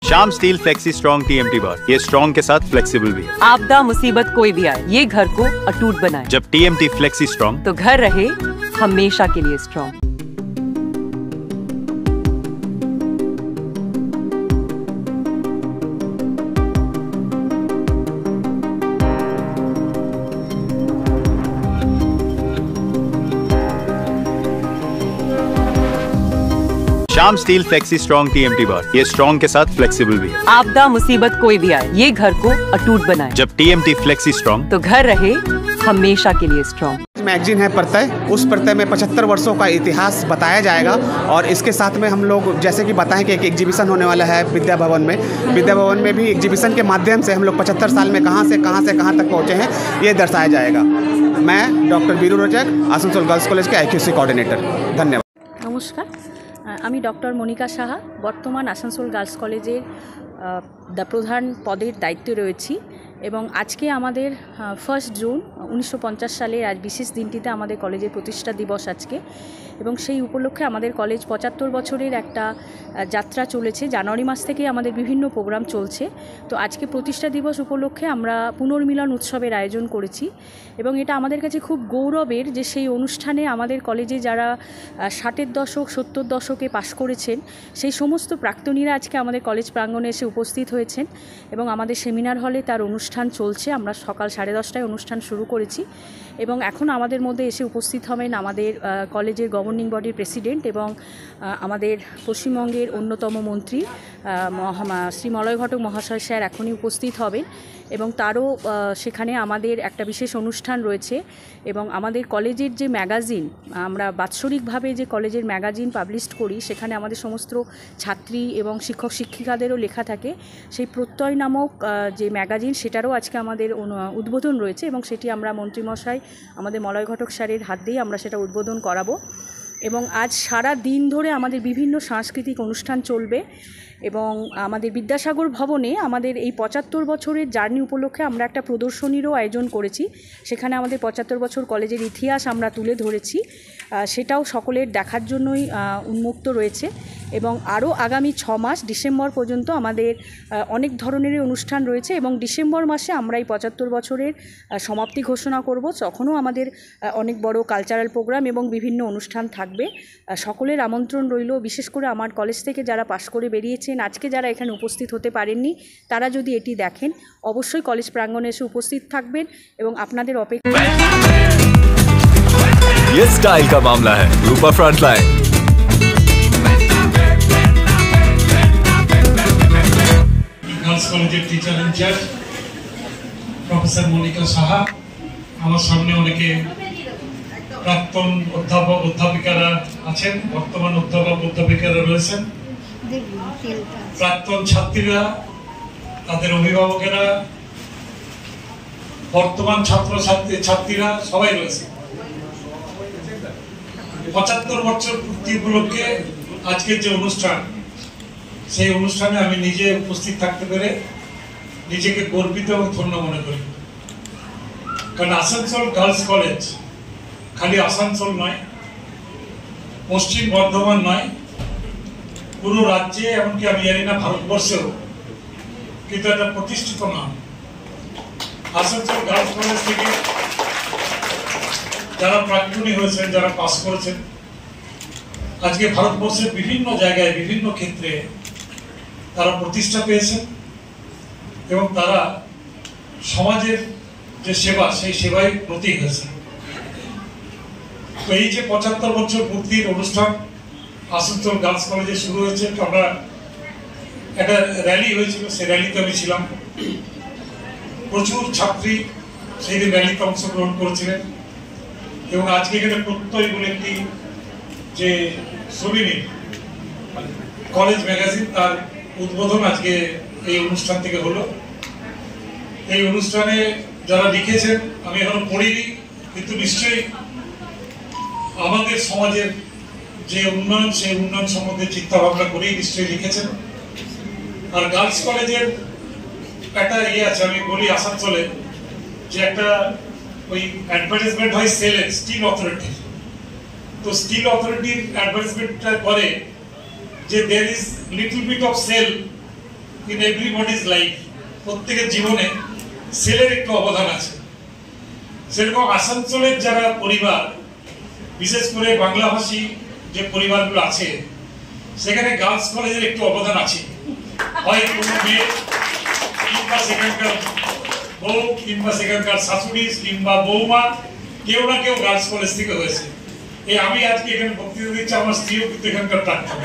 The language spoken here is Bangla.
Shyam steel flexi strong TMT बार, ये स्ट्रॉन्ग के साथ फ्लेक्सिबल भी है। आपदा मुसीबत कोई भी आए, ये घर को अटूट बनाए। जब TMT फ्लेक्सी स्ट्रॉन्ग, तो घर रहे हमेशा के लिए strong. Shyam steel flexi strong TMT बार, ये स्ट्रॉन्ग के साथ फ्लेक्सिबल भी है। आपदा मुसीबत कोई भी आए, ये घर को अटूट बनाए। जब TMT फ्लेक्सी स्ट्रॉन्ग, तो घर रहे हमेशा के लिए स्ट्रॉन्ग। मैगजीन है प्रत्यय, उस प्रत्यय में 75 वर्षों का इतिहास बताया जाएगा और इसके साथ में हम लोग जैसे कि बताएं कि एक एग्जीबिशन होने वाला है विद्या भवन में। विद्या भवन में भी एग्जीबिशन के माध्यम से हम लोग 75 साल में कहाँ से कहाँ तक पहुँचे हैं ये दर्शाया जाएगा। मैं डॉक्टर बीरू रोचक, आसनसोल गर्ल्स कॉलेज के IQC कोऑर्डिनेटर। धन्यवाद। नमस्कार, আমি ডক্টর মনিকা সাহা, বর্তমান আসানসোল গার্লস কলেজের প্রধান পদের দায়িত্বে রয়েছি এবং আজকে আমাদের 1 জুন 1950 সালের আজ বিশেষ দিনটিতে আমাদের কলেজের প্রতিষ্ঠা দিবস আজকে এবং সেই উপলক্ষে আমাদের কলেজ 75 বছরের একটা যাত্রা চলেছে। জানুয়ারি মাস থেকে আমাদের বিভিন্ন প্রোগ্রাম চলছে। তো আজকে প্রতিষ্ঠা দিবস উপলক্ষে আমরা পুনর্মিলন উৎসবের আয়োজন করেছি এবং এটা আমাদের কাছে খুব গৌরবের যে সেই অনুষ্ঠানে আমাদের কলেজে যারা 60-এর দশক 70 দশকে পাশ করেছেন সেই সমস্ত প্রাক্তনীরা আজকে আমাদের কলেজ প্রাঙ্গণে এসে উপস্থিত হয়েছেন এবং আমাদের সেমিনার হলে তার অনুষ্ঠান চলছে। আমরা সকাল 10:30টায় অনুষ্ঠান শুরু করেছি এবং এখন আমাদের মধ্যে এসে উপস্থিত হবেন আমাদের কলেজের গভর্নিং বডির প্রেসিডেন্ট এবং আমাদের পশ্চিমবঙ্গের অন্যতম মন্ত্রী শ্রী মলয় ঘটক মহাশয় স্যার এখনই উপস্থিত হবেন এবং তারও সেখানে আমাদের একটা বিশেষ অনুষ্ঠান রয়েছে এবং আমাদের কলেজের যে ম্যাগাজিন, আমরা বাৎসরিকভাবে যে কলেজের ম্যাগাজিন পাবলিশ করি সেখানে আমাদের সমস্ত ছাত্রী এবং শিক্ষক শিক্ষিকাদেরও লেখা থাকে। সেই প্রত্যয় নামক যে ম্যাগাজিন সেটারও আজকে আমাদের উদ্বোধন রয়েছে এবং সেটি আমরা মন্ত্রীমশাই আমাদের মলয় ঘটক স্যারের হাত দিয়েই আমরা সেটা উদ্বোধন করাবো এবং আজ সারা দিন ধরে আমাদের বিভিন্ন সাংস্কৃতিক অনুষ্ঠান চলবে এবং আমাদের বিদ্যাসাগর ভবনে আমাদের এই 75 বছরের জার্নি উপলক্ষে আমরা একটা প্রদর্শনীরও আয়োজন করেছি। সেখানে আমাদের 75 বছর কলেজের ইতিহাস আমরা তুলে ধরেছি, সেটাও সকলের দেখার জন্যই উন্মুক্ত রয়েছে এবং আরও আগামী 6 মাস ডিসেম্বর পর্যন্ত আমাদের অনেক ধরনেরই অনুষ্ঠান রয়েছে এবং ডিসেম্বর মাসে আমরা এই 75 বছরের সমাপ্তি ঘোষণা করব। তখনও আমাদের অনেক বড় কালচারাল প্রোগ্রাম এবং বিভিন্ন অনুষ্ঠান থাকবে। সকলের আমন্ত্রণ রইল, বিশেষ করে আমার কলেজ থেকে যারা পাশ করে বেরিয়েছেন আজকে যারা এখানে উপস্থিত হতে পারেননি তারা যদি এটি দেখেন অবশ্যই কলেজ প্রাঙ্গণে এসে উপস্থিত থাকবেন এবং আপনাদের অপেক্ষা। ये स्टाइल का मामला है, रूपा फ्रंटलाइन। গার্লস কলেজের teacher in charge professor Monika Saha, আমার সামনে অনেকে প্রাক্তন অধ্যাপক অধ্যাপিকারা আছেন, বর্তমান অধ্যাপক অধ্যাপিকারা রয়েছেন, প্রাক্তন ছাত্রীরা, তাদের অভিভাবকেরা, বর্তমান ছাত্রীরা সবাই রয়েছে। 75 বছর পূর্তি উপলক্ষে আজকের যে অনুষ্ঠান, সেই অনুষ্ঠানে আমি নিজে উপস্থিত থাকতে পেরে নিজেকে গর্বিত এবং ধন্য মনে করি। কারণ আসানসোল গার্লস কলেজ খালি আসানসোল নয়, পশ্চিম বর্ধমান নয়, পুরো রাজ্যে, এমনকি আমি জানি না ভারতবর্ষেও কিন্তু একটা প্রতিষ্ঠিত নাম। আসানসোল গার্লস কলেজ থেকে যারা প্রাক্তনী হয়েছেন, যারা পাস করেছেন, আজকে ভারতবর্ষের বিভিন্ন জায়গায় বিভিন্ন ক্ষেত্রে তারা প্রতিষ্ঠা পেয়েছেন এবং তারা সমাজের যে সেবা সেই সেবায় প্রতীক হয়েছে। তো এই যে 75 বছর পূর্তির অনুষ্ঠান আসানসোল গার্লস কলেজে শুরু হয়েছে, আমরা একটা র্যালি হয়েছিল, সেই র্যালিতে আমি ছিলাম। প্রচুর ছাত্রী সেই দিন র্যালিতে অংশগ্রহণ করেছিলেন এবং আজকে এখানে প্রত্যয় বলে একটি যে সবিনী কলেজ ম্যাগাজিন, তার উদ্বোধন আজকে এই অনুষ্ঠান থেকে হলো। এই অনুষ্ঠানে যারা লিখেছেন আমি এখনো পড়িনি, কিন্তু নিশ্চয়ই আমাদের সমাজের যে উন্নয়ন সেই উন্নয়ন সম্বন্ধে চিন্তা ভাবনা করেই নিশ্চয়ই লিখেছেন। আর গার্লস কলেজের একটা আছে, আমি বলি আসানসোলে যে একটা ওই অ্যাডভার্টাইজমেন্ট হয় সেলের, স্টিল অথরিটি। তো স্টিল অথরিটির অ্যাডভার্টাইজমেন্টটা করে যে there is little bit of sale in everybody's life, প্রত্যেকের জীবনে ছেলের একটু অবদান আছে। সেরকম আসানসোলের যারা পরিবার, বিশেষ করে বাংলাভাষী যে পরিবারগুলো আছে, সেখানে গার্লস কলেজের একটু অবদান আছে। হয় কোনো মেয়ে কিংবা সেখানকার বউ কিংবা সেখানকার শাশুড়ি কিংবা বৌমা, কেউ না কেউ গার্লস কলেজ থেকে হয়েছে। এই আমি আজকে এখানে বক্তৃতা দিচ্ছি, আমার স্ত্রীও কিন্তু এখানকার প্রাক্তন।